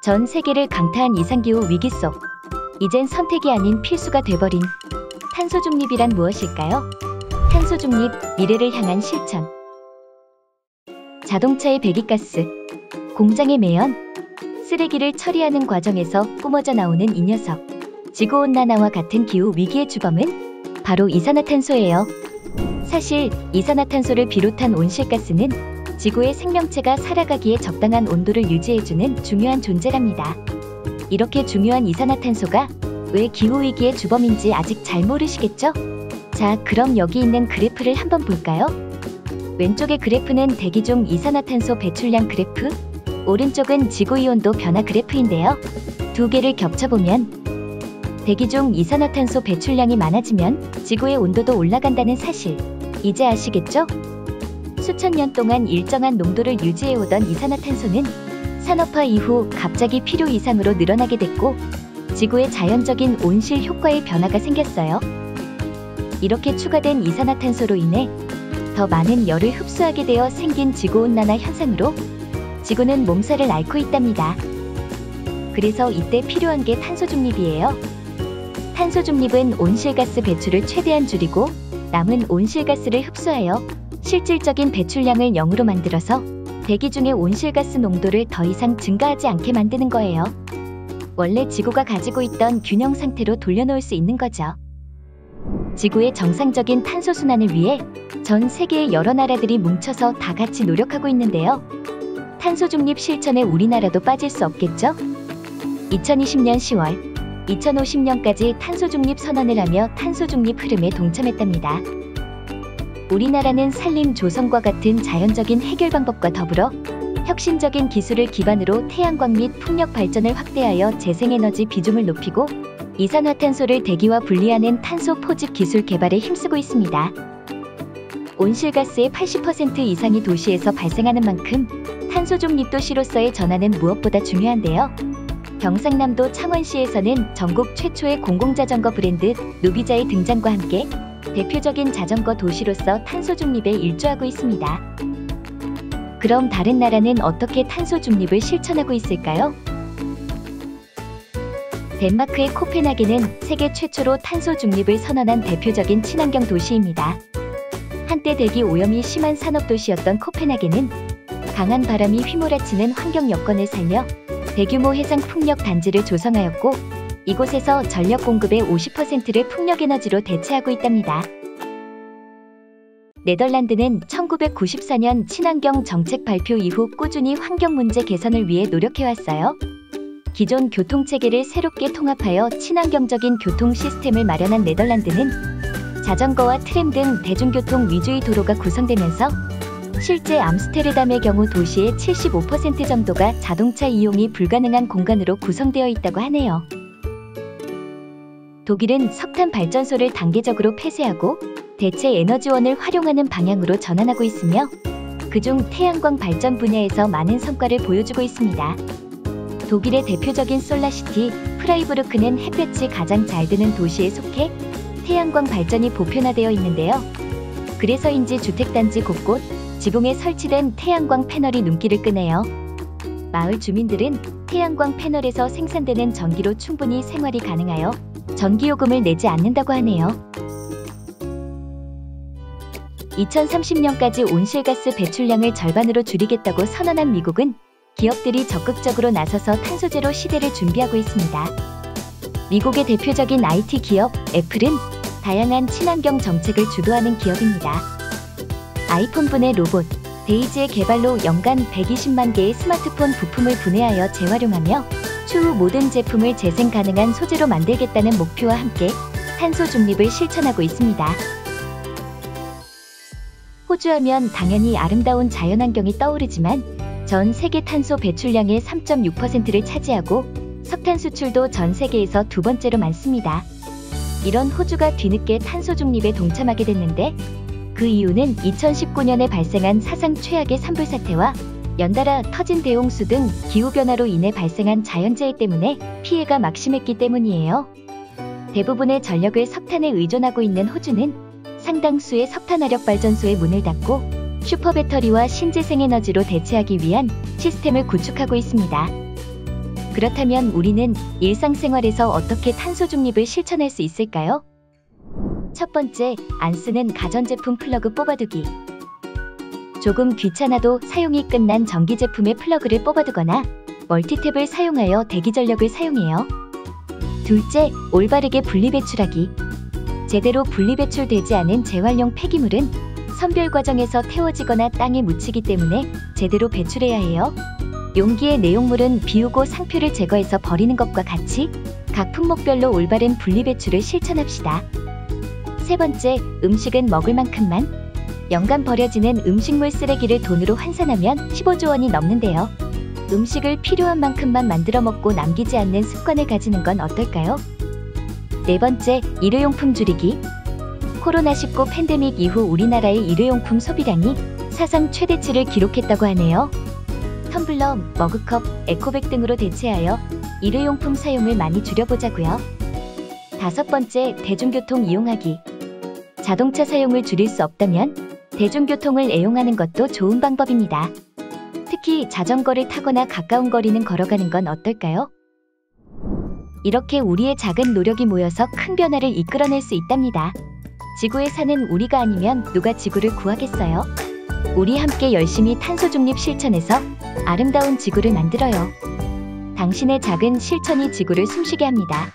전 세계를 강타한 이상기후 위기 속 이젠 선택이 아닌 필수가 돼버린 탄소 중립이란 무엇일까요? 탄소 중립, 미래를 향한 실천. 자동차의 배기가스, 공장의 매연, 쓰레기를 처리하는 과정에서 뿜어져 나오는 이 녀석. 지구온난화와 같은 기후 위기의 주범은 바로 이산화탄소예요. 사실 이산화탄소를 비롯한 온실가스는 지구의 생명체가 살아가기에 적당한 온도를 유지해주는 중요한 존재랍니다. 이렇게 중요한 이산화탄소가 왜 기후위기의 주범인지 아직 잘 모르시겠죠? 자, 그럼 여기 있는 그래프를 한번 볼까요? 왼쪽의 그래프는 대기 중 이산화탄소 배출량 그래프, 오른쪽은 지구이온도 변화 그래프인데요. 두 개를 겹쳐보면 대기 중 이산화탄소 배출량이 많아지면 지구의 온도도 올라간다는 사실, 이제 아시겠죠? 수천 년 동안 일정한 농도를 유지해오던 이산화탄소는 산업화 이후 갑자기 필요 이상으로 늘어나게 됐고 지구의 자연적인 온실 효과의 변화가 생겼어요. 이렇게 추가된 이산화탄소로 인해 더 많은 열을 흡수하게 되어 생긴 지구온난화 현상으로 지구는 몸살을 앓고 있답니다. 그래서 이때 필요한 게 탄소 중립이에요. 탄소 중립은 온실가스 배출을 최대한 줄이고 남은 온실가스를 흡수하여 실질적인 배출량을 0으로 만들어서 대기 중의 온실가스 농도를 더 이상 증가하지 않게 만드는 거예요. 원래 지구가 가지고 있던 균형 상태로 돌려놓을 수 있는 거죠. 지구의 정상적인 탄소 순환을 위해 전 세계의 여러 나라들이 뭉쳐서 다 같이 노력하고 있는데요. 탄소 중립 실천에 우리나라도 빠질 수 없겠죠? 2020년 10월, 2050년까지 탄소 중립 선언을 하며 탄소 중립 흐름에 동참했답니다. 우리나라는 산림 조성과 같은 자연적인 해결 방법과 더불어 혁신적인 기술을 기반으로 태양광 및 풍력 발전을 확대하여 재생에너지 비중을 높이고 이산화탄소를 대기와 분리하는 탄소 포집 기술 개발에 힘쓰고 있습니다. 온실가스의 80% 이상이 도시에서 발생하는 만큼 탄소 중립 도시로서의 전환은 무엇보다 중요한데요. 경상남도 창원시에서는 전국 최초의 공공자전거 브랜드 누비자의 등장과 함께 대표적인 자전거 도시로서 탄소 중립에 일조하고 있습니다. 그럼 다른 나라는 어떻게 탄소 중립을 실천하고 있을까요? 덴마크의 코펜하겐은 세계 최초로 탄소 중립을 선언한 대표적인 친환경 도시입니다. 한때 대기 오염이 심한 산업도시였던 코펜하겐은 강한 바람이 휘몰아치는 환경 여건을 살려 대규모 해상 풍력 단지를 조성하였고 이곳에서 전력 공급의 50%를 풍력에너지로 대체하고 있답니다. 네덜란드는 1994년 친환경 정책 발표 이후 꾸준히 환경 문제 개선을 위해 노력해왔어요. 기존 교통체계를 새롭게 통합하여 친환경적인 교통 시스템을 마련한 네덜란드는 자전거와 트램 등 대중교통 위주의 도로가 구성되면서 실제 암스테르담의 경우 도시의 75% 정도가 자동차 이용이 불가능한 공간으로 구성되어 있다고 하네요. 독일은 석탄 발전소를 단계적으로 폐쇄하고 대체 에너지원을 활용하는 방향으로 전환하고 있으며 그중 태양광 발전 분야에서 많은 성과를 보여주고 있습니다. 독일의 대표적인 솔라시티 프라이부르크는 햇볕이 가장 잘 드는 도시에 속해 태양광 발전이 보편화되어 있는데요. 그래서인지 주택단지 곳곳 지붕에 설치된 태양광 패널이 눈길을 끄네요. 마을 주민들은 태양광 패널에서 생산되는 전기로 충분히 생활이 가능하여 전기요금을 내지 않는다고 하네요. 2030년까지 온실가스 배출량을 절반으로 줄이겠다고 선언한 미국은 기업들이 적극적으로 나서서 탄소제로 시대를 준비하고 있습니다. 미국의 대표적인 IT 기업 애플은 다양한 친환경 정책을 주도하는 기업입니다. 아이폰분해 로봇 데이지의 개발로 연간 120만 개의 스마트폰 부품을 분해하여 재활용하며 추후 모든 제품을 재생 가능한 소재로 만들겠다는 목표와 함께 탄소 중립을 실천하고 있습니다. 호주하면 당연히 아름다운 자연환경이 떠오르지만 전 세계 탄소 배출량의 3.6%를 차지하고 석탄 수출도 전 세계에서 두 번째로 많습니다. 이런 호주가 뒤늦게 탄소 중립에 동참하게 됐는데 그 이유는 2019년에 발생한 사상 최악의 산불 사태와 연달아 터진 대홍수 등 기후변화로 인해 발생한 자연재해 때문에 피해가 막심했기 때문이에요. 대부분의 전력을 석탄에 의존하고 있는 호주는 상당수의 석탄화력 발전소의 문을 닫고 슈퍼배터리와 신재생에너지로 대체하기 위한 시스템을 구축하고 있습니다. 그렇다면 우리는 일상생활에서 어떻게 탄소 중립을 실천할 수 있을까요? 첫 번째, 안 쓰는 가전제품 플러그 뽑아두기. 조금 귀찮아도 사용이 끝난 전기 제품의 플러그를 뽑아두거나 멀티탭을 사용하여 대기 전력을 사용해요. 둘째, 올바르게 분리배출하기. 제대로 분리배출되지 않은 재활용 폐기물은 선별 과정에서 태워지거나 땅에 묻히기 때문에 제대로 배출해야 해요. 용기의 내용물은 비우고 상표를 제거해서 버리는 것과 같이 각 품목별로 올바른 분리배출을 실천합시다. 세 번째, 음식은 먹을 만큼만. 연간 버려지는 음식물 쓰레기를 돈으로 환산하면 15조 원이 넘는데요. 음식을 필요한 만큼만 만들어 먹고 남기지 않는 습관을 가지는 건 어떨까요? 네 번째, 일회용품 줄이기. 코로나19 팬데믹 이후 우리나라의 일회용품 소비량이 사상 최대치를 기록했다고 하네요. 텀블러, 머그컵, 에코백 등으로 대체하여 일회용품 사용을 많이 줄여보자고요. 다섯 번째, 대중교통 이용하기. 자동차 사용을 줄일 수 없다면 대중교통을 애용하는 것도 좋은 방법입니다. 특히 자전거를 타거나 가까운 거리는 걸어가는 건 어떨까요? 이렇게 우리의 작은 노력이 모여서 큰 변화를 이끌어낼 수 있답니다. 지구에 사는 우리가 아니면 누가 지구를 구하겠어요? 우리 함께 열심히 탄소 중립 실천해서 아름다운 지구를 만들어요. 당신의 작은 실천이 지구를 숨쉬게 합니다.